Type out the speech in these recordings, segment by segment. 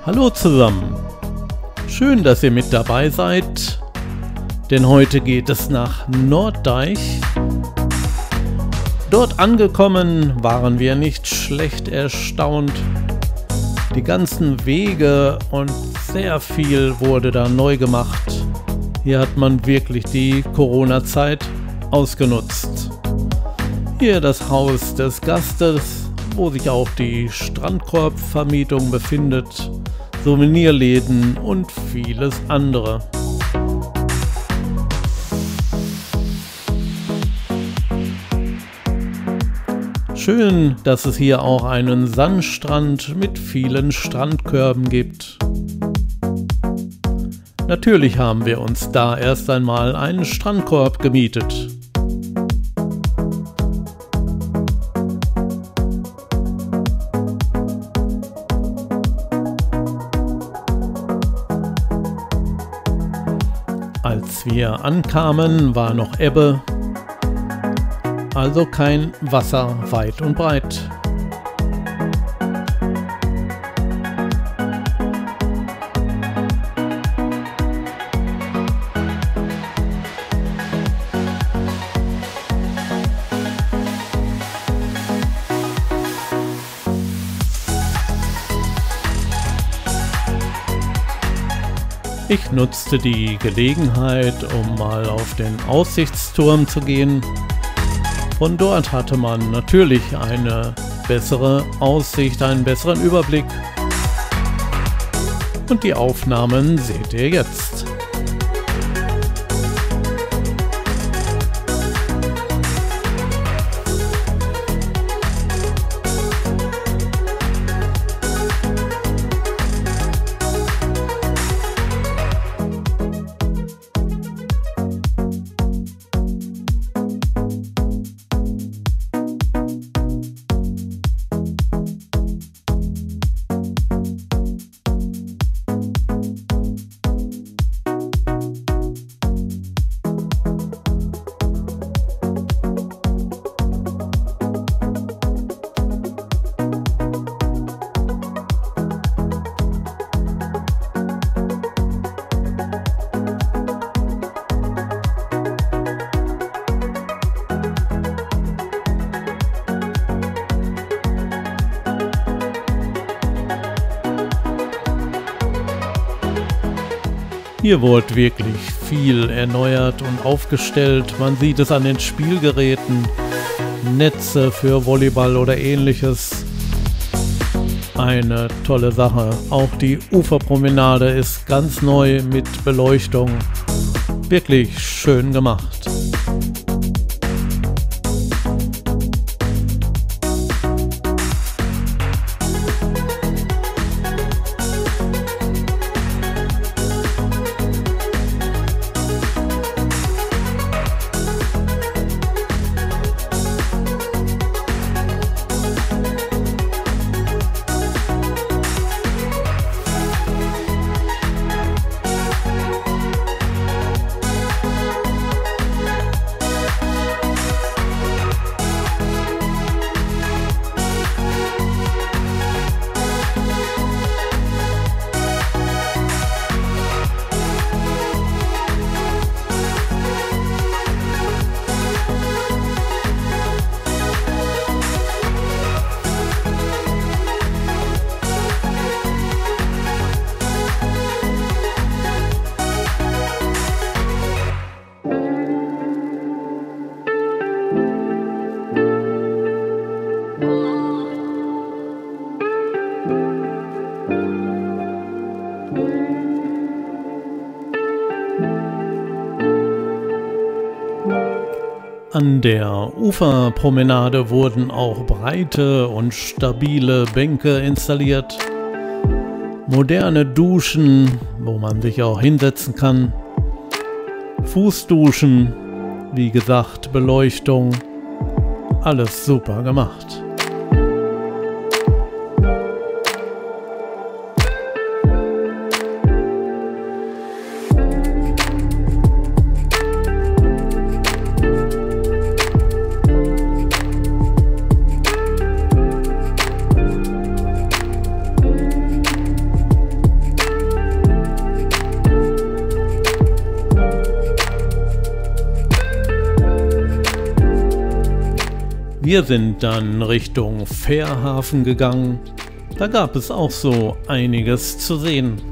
Hallo zusammen, schön, dass ihr mit dabei seid, denn heute geht es nach Norddeich. Dort angekommen waren wir nicht schlecht erstaunt. Die ganzen Wege und sehr viel wurde da neu gemacht. Hier hat man wirklich die Corona-Zeit ausgenutzt. Hier das Haus des Gastes, wo sich auch die Strandkorbvermietung befindet, Souvenirläden und vieles andere. Schön, dass es hier auch einen Sandstrand mit vielen Strandkörben gibt. Natürlich haben wir uns da erst einmal einen Strandkorb gemietet. Als wir ankamen, war noch Ebbe, also kein Wasser weit und breit. Ich nutzte die Gelegenheit, um mal auf den Aussichtsturm zu gehen. Von dort hatte man natürlich eine bessere Aussicht, einen besseren Überblick. Und die Aufnahmen seht ihr jetzt. Hier wurde wirklich viel erneuert und aufgestellt. Man sieht es an den Spielgeräten, Netze für Volleyball oder ähnliches. Eine tolle Sache. Auch die Uferpromenade ist ganz neu mit Beleuchtung. Wirklich schön gemacht. An der Uferpromenade wurden auch breite und stabile Bänke installiert, moderne Duschen, wo man sich auch hinsetzen kann, Fußduschen, wie gesagt, Beleuchtung, alles super gemacht. Wir sind dann Richtung Fährhafen gegangen. Da gab es auch so einiges zu sehen.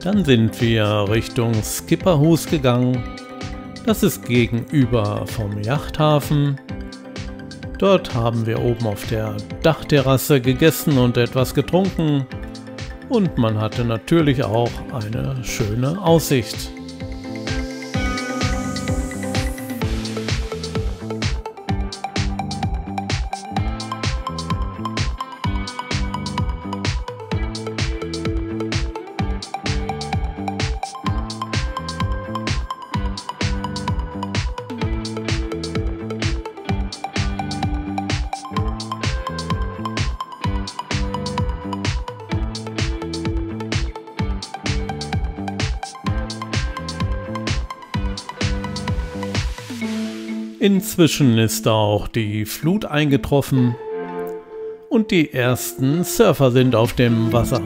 Dann sind wir Richtung Skipperhus gegangen. Das ist gegenüber vom Yachthafen. Dort haben wir oben auf der Dachterrasse gegessen und etwas getrunken. Und man hatte natürlich auch eine schöne Aussicht. Inzwischen ist auch die Flut eingetroffen und die ersten Surfer sind auf dem Wasser.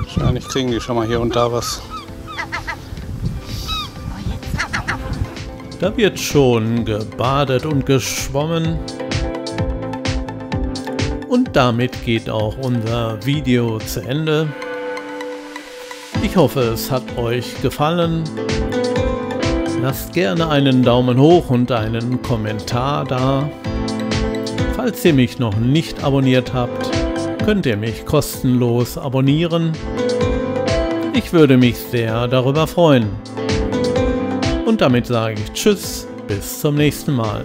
Wahrscheinlich kriegen die schon mal hier und da was. Da wird schon gebadet und geschwommen. Und damit geht auch unser Video zu Ende. Ich hoffe, es hat euch gefallen. Lasst gerne einen Daumen hoch und einen Kommentar da. Falls ihr mich noch nicht abonniert habt, könnt ihr mich kostenlos abonnieren. Ich würde mich sehr darüber freuen. Und damit sage ich Tschüss, bis zum nächsten Mal.